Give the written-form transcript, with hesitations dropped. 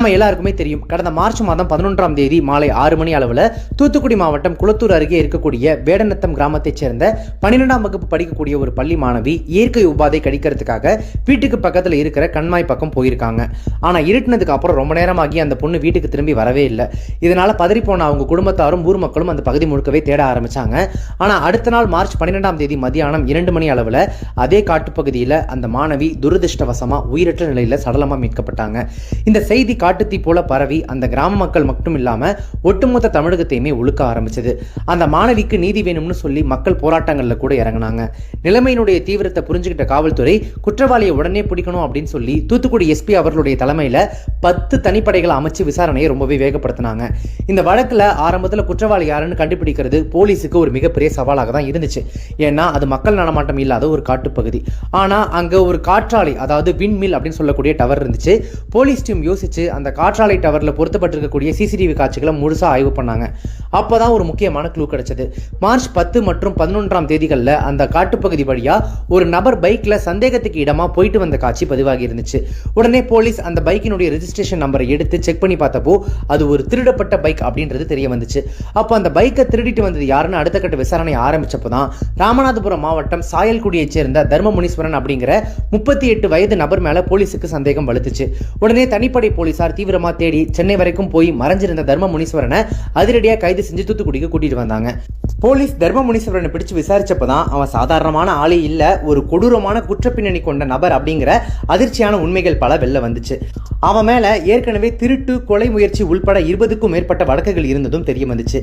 நம்ம எல்லாருக்குமே தெரியும், கடந்த மார்ச் மாதம் 11ஆம் தேதி மாலை 6 மணி அளவில் தூத்துக்குடி மாவட்டம் குளத்தூர் அருகே இருக்கக்கூடிய வேடநத்தம் கிராமத்தைச் சேர்ந்த 12ஆம் வகுப்பு படிக்கக்கூடிய ஒரு பள்ளி மாணவி இயற்கை உபாதை கடிக்கிறதுக்காக வீட்டுக்கு பக்கத்தில் இருக்கிற கண்மாய் பக்கம் போயிருக்காங்க. ஆனால் இருட்டினதுக்கு அப்புறம் ரொம்ப நேரமாகி அந்த பொண்ணு வீட்டுக்கு திரும்பி வரவே இல்லை. இதனால பதறிப்போன அவங்க குடும்பத்தாரும் ஊர் மக்களும் அந்த பகுதி முழுக்கவே தேட ஆரம்பிச்சாங்க. ஆனால் அடுத்த நாள் மார்ச் 12ஆம் தேதி மதியானம் 2 மணி அளவில் அதே காட்டுப்பகுதியில் அந்த மாணவி துரதிருஷ்டவசமா உயிரற்ற நிலையில் சடலமாக மீட்கப்பட்டாங்க. இந்த செய்தி காட்டுத்தீ போல பரவி அந்த கிராம மக்கள் மட்டும் இல்லாம ஒட்டுமொத்த தமிழகத்தையுமே ஒழுக்க ஆரம்பிச்சது. அந்த மாணவிக்கு நீதி வேணும்னு சொல்லி மக்கள் போராட்டங்கள்ல கூட இறங்கினாங்க. நிலைமையினுடைய தீவிரத்தை புரிஞ்சுக்கிட்ட காவல்துறை குற்றவாளியை உடனே பிடிக்கணும் அப்படின்னு சொல்லி தூத்துக்குடி எஸ்பி அவர்களுடைய தலைமையில 10 தனிப்படைகளை அமைச்சு விசாரணையை ரொம்பவே வேகப்படுத்தினாங்க. இந்த வழக்குல ஆரம்பத்தில் குற்றவாளி யாருன்னு கண்டுபிடிக்கிறது போலீஸுக்கு ஒரு மிகப்பெரிய சவாலாக தான் இருந்துச்சு. ஏன்னா அது மக்கள் நடமாட்டம் இல்லாத ஒரு காட்டுப்பகுதி. ஆனா அங்க ஒரு காற்றாலை, அதாவது விண்மில் அப்படின்னு சொல்லக்கூடிய டவர் இருந்துச்சு. போலீஸ் டீம் யோசிச்சு அந்த காற்றாலை டவர்ல பொருத்தப்பட்டிருக்கக்கூடிய சிசிடிவி காட்சிகளை முழுசா ஆய்வு பண்ணாங்க. அப்பதான் ஒரு முக்கியமான க்ளூ கிடைச்சது. மார்ச் 10 மற்றும் 11ஆம் தேதிகளில் அந்த காட்டுப்பகுதி வழியா ஒரு நபர் பைக்ல சந்தேகத்துக்கு இடமா போயிட்டு வந்த காட்சி பதிவாகி இருந்துச்சு. உடனே போலீஸ் அந்த பைக்கினுடைய ரெஜிஸ்ட்ரேஷன் நம்பரை எடுத்து செக் பண்ணி பார்த்தப்போ அது ஒரு திருடப்பட்ட பைக் அப்படின்றது தெரிய வந்துச்சு. அப்போ அந்த பைக்கை திருடிட்டு வந்தது யாருன்னு அடுத்த கட்ட விசாரணை ஆரம்பிச்சப்போதான் ராமநாதபுரம் மாவட்டம் சாயல்குடியைச் சேர்ந்த தர்மமுனீஸ்வரன் அப்படிங்கிற 38 வயது நபர் மேல போலீஸுக்கு சந்தேகம் வலுத்துச்சு. உடனே தனிப்படை போலீசார் தீவிரமா தேடி சென்னை வரைக்கும் போய் மறைஞ்சிருந்த தர்மமுனீஸ்வரனை அதிரடியா கைது செஞ்சு தூத்துக்குடிக்கு கூட்டிட்டு வந்தாங்க. போலீஸ் தர்மமுனீஸ்வரனை பிடிச்சு விசாரிச்சப்பதான் அவன் சாதாரணமான ஆளே இல்ல, ஒரு கொடூரமான குற்றப்பின்னணி கொண்ட நபர் அப்படிங்கிற அதிர்ச்சியான உண்மைகள் பல வெளில வந்துச்சு. அவன் மேல ஏற்கனவே திருட்டு, கொலை முயற்சி உள்பட 20க்கும் மேற்பட்ட வழக்குகள் இருந்ததும் தெரிய வந்துச்சு.